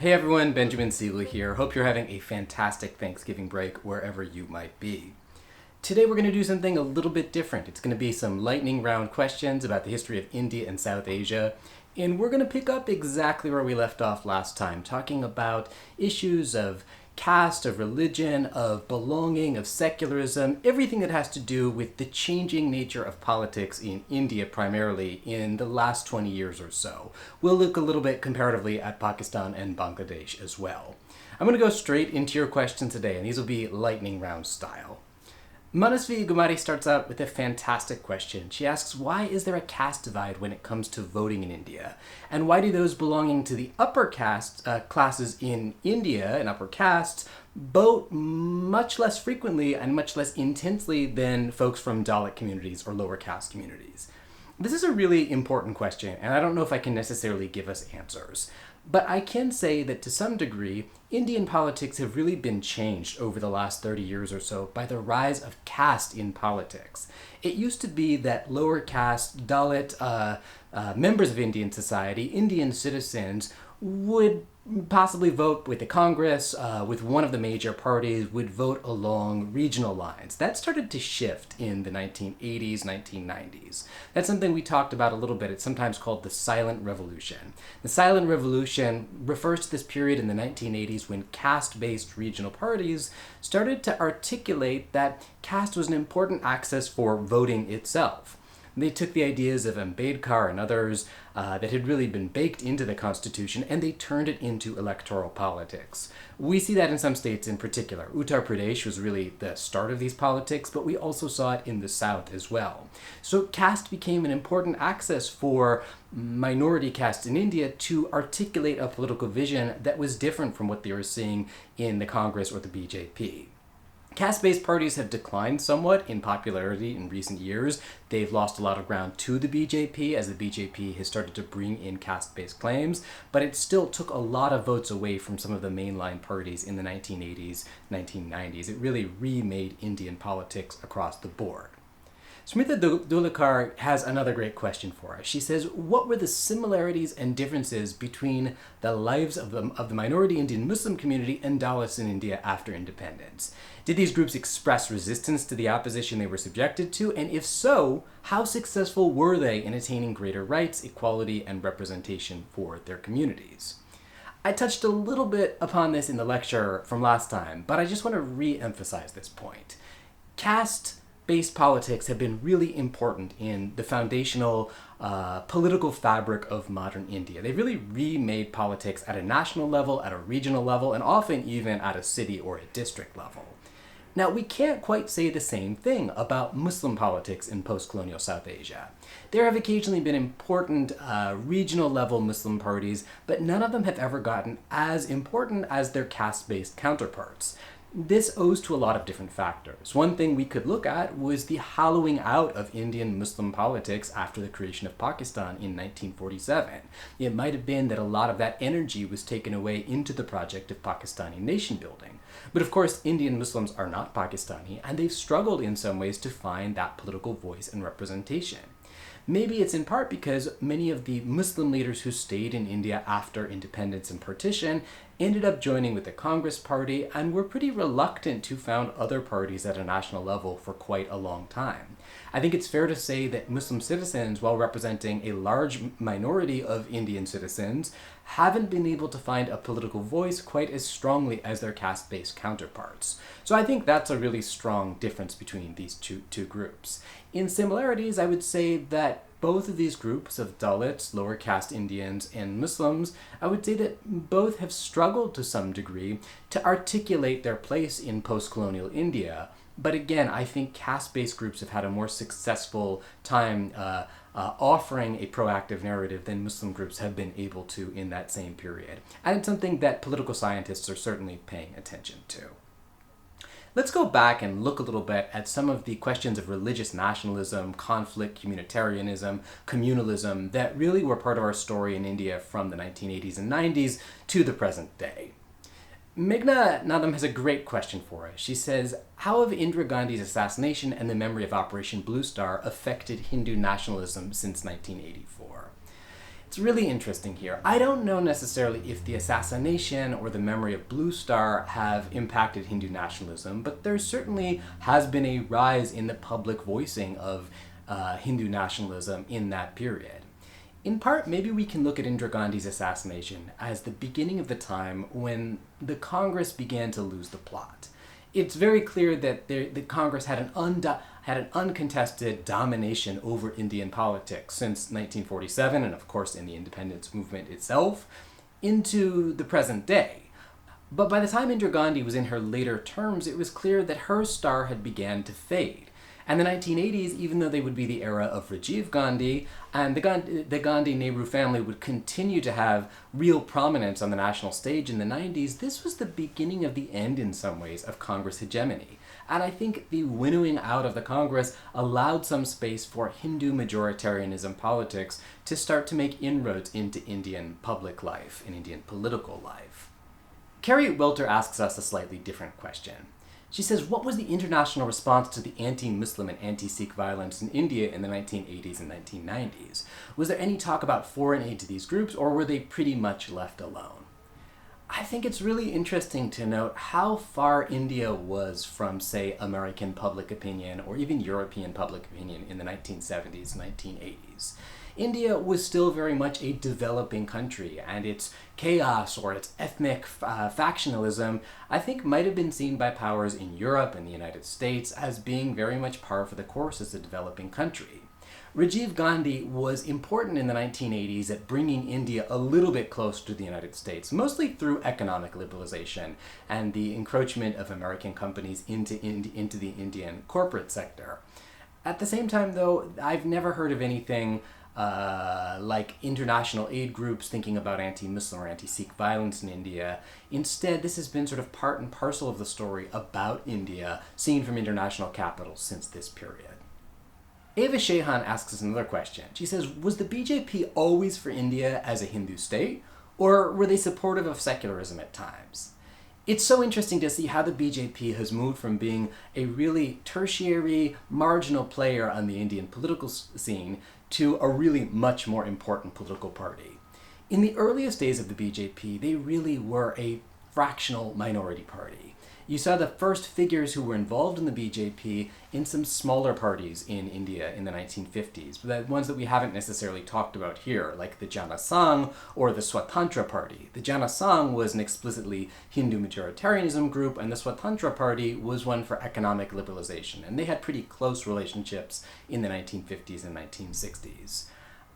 Hey everyone, Benjamin Siegel here. Hope you're having a fantastic Thanksgiving break wherever you might be. Today we're going to do something a little bit different. It's going to be some lightning round questions about the history of India and South Asia. And we're going to pick up exactly where we left off last time, talking about issues of caste, of religion, of belonging, of secularism, everything that has to do with the changing nature of politics in India primarily in the last 20 years or so. We'll look a little bit comparatively at Pakistan and Bangladesh as well. I'm going to go straight into your questions today, and these will be lightning round style. Manasvi Gumari starts out with a fantastic question. She asks, why is there a caste divide when it comes to voting in India? And why do those belonging to the upper caste classes in India and upper castes vote much less frequently and much less intensely than folks from Dalit communities or lower caste communities? This is a really important question, and I don't know if I can necessarily give us answers. But I can say that to some degree, Indian politics have really been changed over the last 30 years or so by the rise of caste in politics. It used to be that lower caste, Dalit members of Indian society, Indian citizens, would possibly vote with the Congress, with one of the major parties, would vote along regional lines. That started to shift in the 1980s, 1990s. That's something we talked about a little bit. It's sometimes called the Silent Revolution. The Silent Revolution refers to this period in the 1980s when caste-based regional parties started to articulate that caste was an important axis for voting itself. They took the ideas of Ambedkar and others that had really been baked into the Constitution, and they turned it into electoral politics. We see that in some states in particular. Uttar Pradesh was really the start of these politics, but we also saw it in the South as well. So caste became an important axis for minority castes in India to articulate a political vision that was different from what they were seeing in the Congress or the BJP. Caste-based parties have declined somewhat in popularity in recent years. They've lost a lot of ground to the BJP as the BJP has started to bring in caste-based claims, but it still took a lot of votes away from some of the mainline parties in the 1980s, 1990s. It really remade Indian politics across the board. Smrita Dulekar has another great question for us. She says, what were the similarities and differences between the lives of the minority Indian Muslim community and Dalits in India after independence? Did these groups express resistance to the opposition they were subjected to? And if so, how successful were they in attaining greater rights, equality, and representation for their communities? I touched a little bit upon this in the lecture from last time, but I just want to re-emphasize this point. Caste-based politics have been really important in the foundational political fabric of modern India. They really remade politics at a national level, at a regional level, and often even at a city or a district level. Now, we can't quite say the same thing about Muslim politics in post-colonial South Asia. There have occasionally been important regional level Muslim parties, but none of them have ever gotten as important as their caste-based counterparts. This owes to a lot of different factors. One thing we could look at was the hollowing out of Indian Muslim politics after the creation of Pakistan in 1947. It might have been that a lot of that energy was taken away into the project of Pakistani nation building. But of course, Indian Muslims are not Pakistani, and they've struggled in some ways to find that political voice and representation. Maybe it's in part because many of the Muslim leaders who stayed in India after independence and partition ended up joining with the Congress Party and were pretty reluctant to found other parties at a national level for quite a long time. I think it's fair to say that Muslim citizens, while representing a large minority of Indian citizens, haven't been able to find a political voice quite as strongly as their caste-based counterparts. So I think that's a really strong difference between these two groups. In similarities, I would say that both of these groups of Dalits, lower caste Indians, and Muslims, I would say that both have struggled to some degree to articulate their place in post-colonial India. But again, I think caste-based groups have had a more successful time offering a proactive narrative than Muslim groups have been able to in that same period. And it's something that political scientists are certainly paying attention to. Let's go back and look a little bit at some of the questions of religious nationalism, conflict, communitarianism, communalism that really were part of our story in India from the 1980s and 90s to the present day. Meghna Nadam has a great question for us. She says, how have Indira Gandhi's assassination and the memory of Operation Blue Star affected Hindu nationalism since 1984? It's really interesting here. I don't know necessarily if the assassination or the memory of Blue Star have impacted Hindu nationalism, but there certainly has been a rise in the public voicing of Hindu nationalism in that period. In part, maybe we can look at Indira Gandhi's assassination as the beginning of the time when the Congress began to lose the plot. It's very clear that the Congress had an uncontested domination over Indian politics since 1947, and of course in the independence movement itself, into the present day. But by the time Indira Gandhi was in her later terms, it was clear that her star had began to fade. And the 1980s, even though they would be the era of Rajiv Gandhi, and the Gandhi-Nehru family would continue to have real prominence on the national stage in the 90s, this was the beginning of the end, in some ways, of Congress hegemony. And I think the winnowing out of the Congress allowed some space for Hindu majoritarianism politics to start to make inroads into Indian public life and Indian political life. Carrie Welter asks us a slightly different question. She says, what was the international response to the anti-Muslim and anti-Sikh violence in India in the 1980s and 1990s? Was there any talk about foreign aid to these groups, or were they pretty much left alone? I think it's really interesting to note how far India was from, say, American public opinion or even European public opinion in the 1970s, 1980s. India was still very much a developing country, and its chaos or its ethnic factionalism, I think, might have been seen by powers in Europe and the United States as being very much par for the course as a developing country. Rajiv Gandhi was important in the 1980s at bringing India a little bit closer to the United States, mostly through economic liberalization and the encroachment of American companies into the Indian corporate sector. At the same time, though, I've never heard of anything like international aid groups thinking about anti-Muslim or anti-Sikh violence in India. Instead, this has been sort of part and parcel of the story about India, seen from international capitals since this period. Ava Shehan asks us another question. She says, was the BJP always for India as a Hindu state, or were they supportive of secularism at times? It's so interesting to see how the BJP has moved from being a really tertiary, marginal player on the Indian political scene to a really much more important political party. In the earliest days of the BJP, they really were a fractional minority party. You saw the first figures who were involved in the BJP in some smaller parties in India in the 1950s, the ones that we haven't necessarily talked about here, like the Jana Sangh or the Swatantra Party. The Jana Sangh was an explicitly Hindu majoritarianism group, and the Swatantra Party was one for economic liberalization, and they had pretty close relationships in the 1950s and 1960s.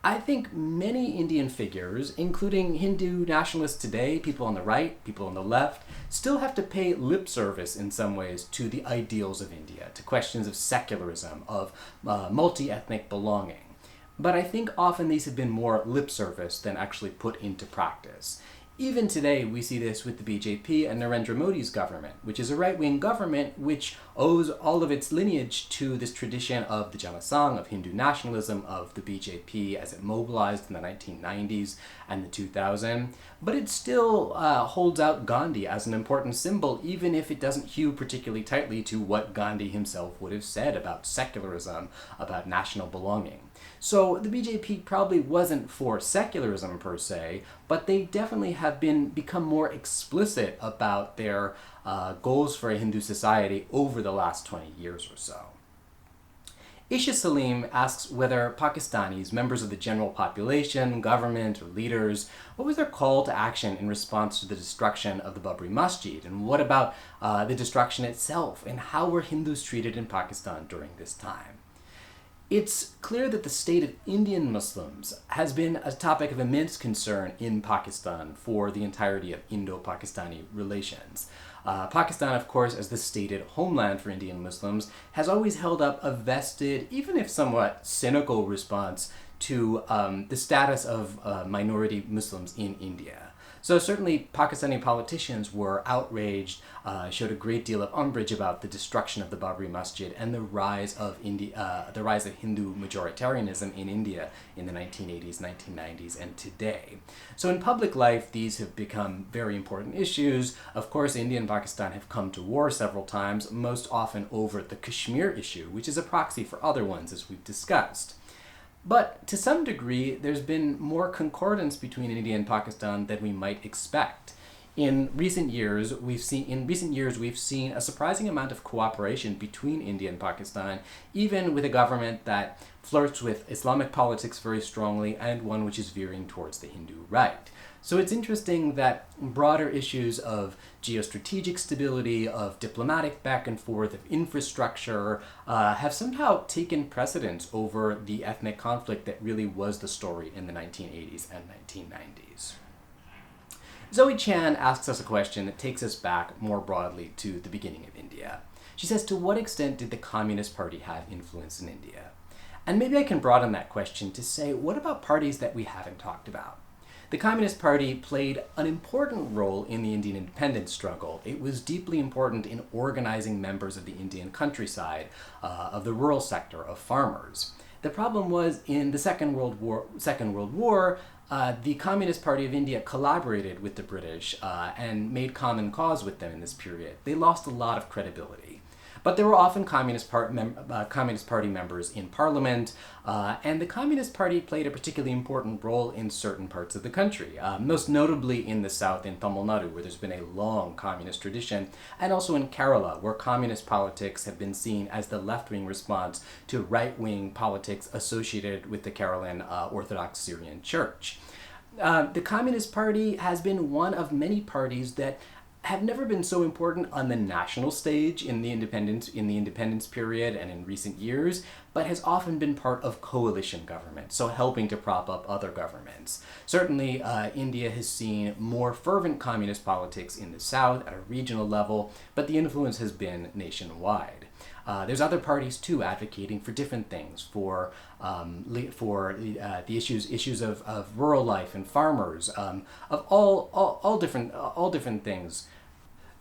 I think many Indian figures, including Hindu nationalists today, people on the right, people on the left, still have to pay lip service in some ways to the ideals of India, to questions of secularism, of multi-ethnic belonging. But I think often these have been more lip service than actually put into practice. Even today, we see this with the BJP and Narendra Modi's government, which is a right-wing government which owes all of its lineage to this tradition of the Jana Sangh, of Hindu nationalism, of the BJP as it mobilized in the 1990s and the 2000s. But it still holds out Gandhi as an important symbol, even if it doesn't hew particularly tightly to what Gandhi himself would have said about secularism, about national belonging. So the BJP probably wasn't for secularism per se, but they definitely have become more explicit about their goals for a Hindu society over the last 20 years or so. Isha Salim asks whether Pakistanis, members of the general population, government, or leaders, what was their call to action in response to the destruction of the Babri Masjid? And what about the destruction itself? And how were Hindus treated in Pakistan during this time? It's clear that the state of Indian Muslims has been a topic of immense concern in Pakistan for the entirety of Indo-Pakistani relations. Pakistan, of course, as the stated homeland for Indian Muslims, has always held up a vested, even if somewhat cynical, response to the status of minority Muslims in India. So certainly Pakistani politicians were outraged, showed a great deal of umbrage about the destruction of the Babri Masjid and the rise of Hindu majoritarianism in India in the 1980s, 1990s, and today. So in public life, these have become very important issues. Of course, India and Pakistan have come to war several times, most often over the Kashmir issue, which is a proxy for other ones, as we've discussed. But to some degree, there's been more concordance between India and Pakistan than we might expect. In recent years, we've seen a surprising amount of cooperation between India and Pakistan, even with a government that flirts with Islamic politics very strongly and one which is veering towards the Hindu right. So it's interesting that broader issues of geostrategic stability, of diplomatic back and forth, of infrastructure, have somehow taken precedence over the ethnic conflict that really was the story in the 1980s and 1990s. Zoe Chan asks us a question that takes us back more broadly to the beginning of India. She says, to what extent did the Communist Party have influence in India? And maybe I can broaden that question to say, what about parties that we haven't talked about? The Communist Party played an important role in the Indian independence struggle. It was deeply important in organizing members of the Indian countryside, of the rural sector, of farmers. The problem was in the Second World War, the Communist Party of India collaborated with the British and made common cause with them in this period. They lost a lot of credibility. But there were often Communist Party members in Parliament, and the Communist Party played a particularly important role in certain parts of the country, most notably in the south in Tamil Nadu, where there's been a long communist tradition, and also in Kerala, where communist politics have been seen as the left-wing response to right-wing politics associated with the Kerala Orthodox Syrian Church. The Communist Party has been one of many parties that have never been so important on the national stage in the independence period and in recent years, but has often been part of coalition governments, so helping to prop up other governments. Certainly, India has seen more fervent communist politics in the south at a regional level, but the influence has been nationwide. There's other parties too advocating for different things, for the issues of rural life and farmers, of all different things.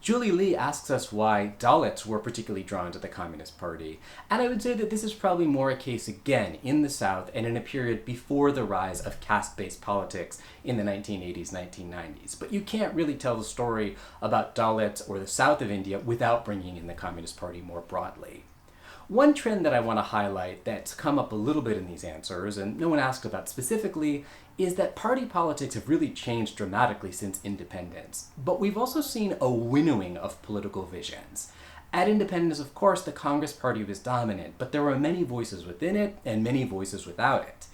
Julie Lee asks us why Dalits were particularly drawn to the Communist Party, and I would say that this is probably more a case again in the South and in a period before the rise of caste-based politics in the 1980s, 1990s. But you can't really tell the story about Dalits or the South of India without bringing in the Communist Party more broadly. One trend that I want to highlight that's come up a little bit in these answers, and no one asked about specifically, is that party politics have really changed dramatically since independence. But we've also seen a winnowing of political visions. At independence, of course, the Congress Party was dominant, but there were many voices within it and many voices without it.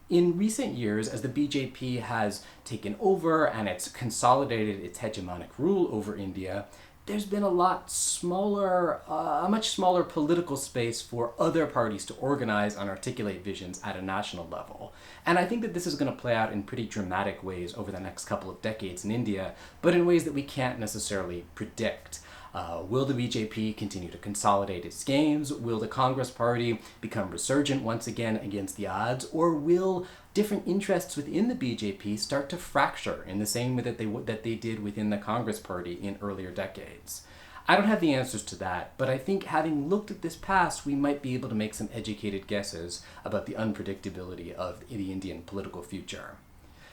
In recent years, as the BJP has taken over and it's consolidated its hegemonic rule over India, there's been a much smaller political space for other parties to organize and articulate visions at a national level. And I think that this is going to play out in pretty dramatic ways over the next couple of decades in India, but in ways that we can't necessarily predict. Will the BJP continue to consolidate its gains? Will the Congress Party become resurgent once again against the odds? Or will different interests within the BJP start to fracture in the same way that they did within the Congress Party in earlier decades? I don't have the answers to that, but I think having looked at this past, we might be able to make some educated guesses about the unpredictability of the Indian political future.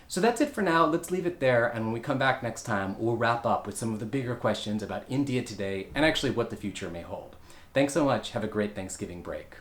So that's it for now. Let's leave it there, and when we come back next time, we'll wrap up with some of the bigger questions about India today and actually what the future may hold. Thanks so much. Have a great Thanksgiving break.